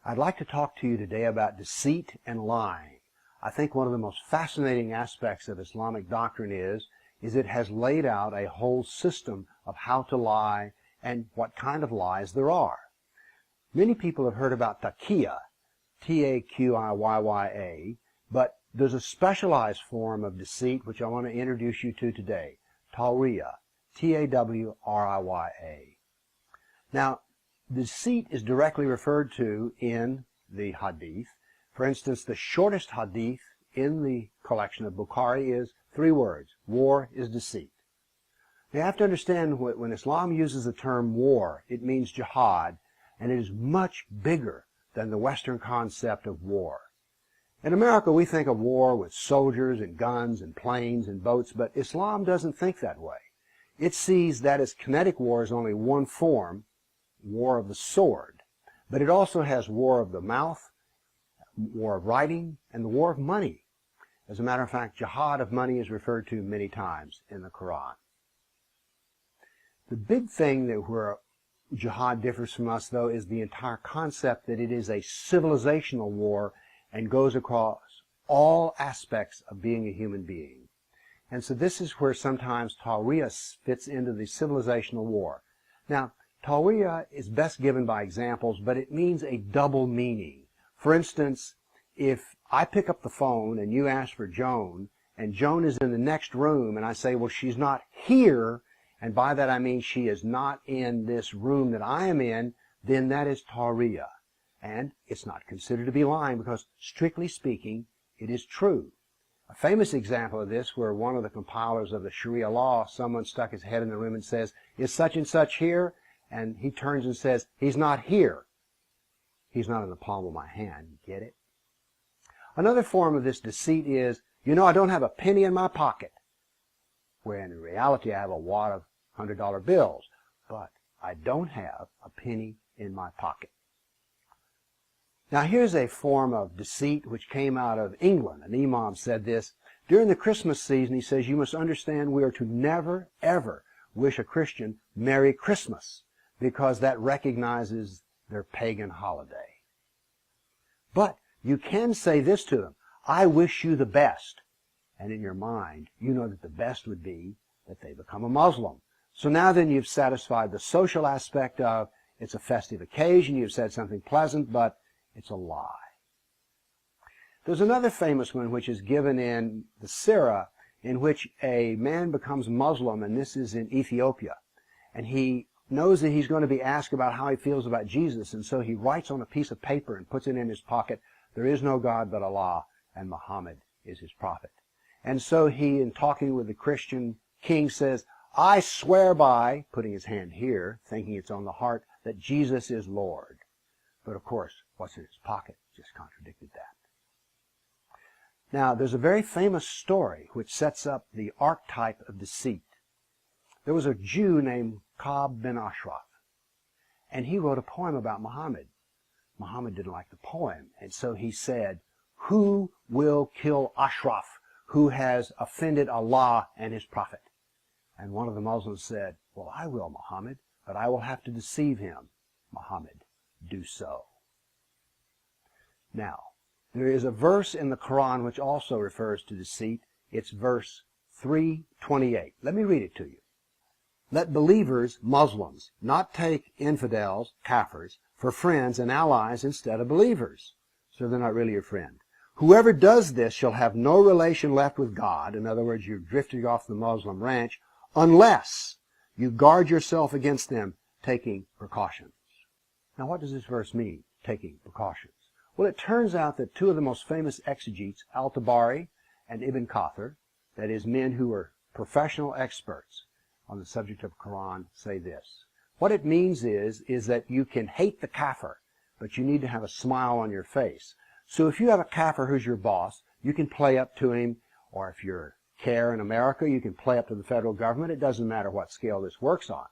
I'd like to talk to you today about deceit and lying. I think one of the most fascinating aspects of Islamic doctrine is it has laid out a whole system of how to lie and what kind of lies there are. Many people have heard about taqiyya, T-A-Q-I-Y-Y-A, but there's a specialized form of deceit which I want to introduce you to today, tawriya, T-A-W-R-I-Y-A. Now, deceit is directly referred to in the hadith. For instance, the shortest hadith in the collection of Bukhari is 3 words. War is deceit. Now, you have to understand when Islam uses the term war, it means jihad, and it is much bigger than the Western concept of war. In America, we think of war with soldiers and guns and planes and boats, but Islam doesn't think that way. It sees that as kinetic war is only one form, war of the sword, but it also has war of the mouth, war of writing, and the war of money. As a matter of fact, jihad of money is referred to many times in the Quran. The big thing that where jihad differs from us, though, is the entire concept that it is a civilizational war and goes across all aspects of being a human being. And so this is where sometimes tawriya fits into the civilizational war. Now, tawriya is best given by examples, but it means a double meaning. For instance, if I pick up the phone and you ask for Joan, and Joan is in the next room, and I say, well, she's not here, and by that I mean she is not in this room that I am in, then that is tawriya. And it's not considered to be lying because, strictly speaking, it is true. A famous example of this where one of the compilers of the Sharia law, someone stuck his head in the room and says, is such and such here? And he turns and says, he's not here. He's not in the palm of my hand. You get it? Another form of this deceit is, I don't have a penny in my pocket. Where in reality I have a wad of $100 bills. But I don't have a penny in my pocket. Now here's a form of deceit which came out of England. An imam said this. During the Christmas season, he says, you must understand we are to never, ever wish a Christian Merry Christmas, because that recognizes their pagan holiday. But you can say this to them, I wish you the best. And in your mind, you know that the best would be that they become a Muslim. So now then you've satisfied the social aspect of it's a festive occasion, you've said something pleasant, but it's a lie. There's another famous one which is given in the Sirah, in which a man becomes Muslim, and this is in Ethiopia. And he knows that he's going to be asked about how he feels about Jesus, and so he writes on a piece of paper and puts it in his pocket, there is no God but Allah, and Muhammad is his prophet. And so he, in talking with the Christian king, says, I swear by, putting his hand here, thinking it's on the heart, that Jesus is Lord. But of course, what's in his pocket just contradicted that. Now, there's a very famous story which sets up the archetype of deceit. There was a Jew named Ka'b bin Ashraf, and he wrote a poem about Muhammad. Muhammad didn't like the poem, and so he said, who will kill Ashraf, who has offended Allah and his prophet? And one of the Muslims said, well, I will, Muhammad, but I will have to deceive him. Muhammad, do so. Now, there is a verse in the Quran which also refers to deceit. It's verse 328. Let me read it to you. Let believers, Muslims, not take infidels, kafirs, for friends and allies instead of believers. So they're not really your friend. Whoever does this shall have no relation left with God. In other words, you're drifting off the Muslim ranch, unless you guard yourself against them, taking precautions. Now, what does this verse mean, taking precautions? Well, it turns out that 2 of the most famous exegetes, Al-Tabari and Ibn Kathir, that is, men who are professional experts on the subject of Quran, say this. What it means is that you can hate the kafir, but you need to have a smile on your face. So if you have a kafir who's your boss, you can play up to him, or if you're CARE in America, you can play up to the federal government. It doesn't matter what scale this works on.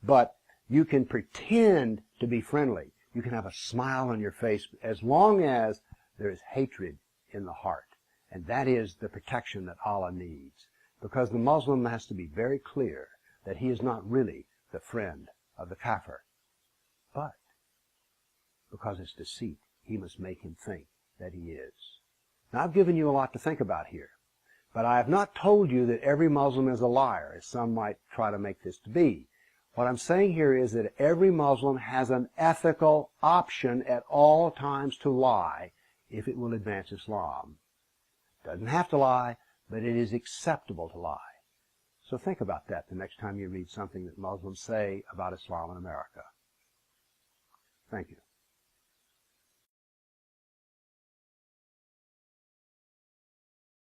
But you can pretend to be friendly. You can have a smile on your face as long as there is hatred in the heart. And that is the protection that Allah needs. Because the Muslim has to be very clear that he is not really the friend of the kafir. But because it's deceit, he must make him think that he is. Now, I've given you a lot to think about here, but I have not told you that every Muslim is a liar, as some might try to make this to be. What I'm saying here is that every Muslim has an ethical option at all times to lie if it will advance Islam. Doesn't have to lie, but it is acceptable to lie. So think about that the next time you read something that Muslims say about Islam in America. Thank you.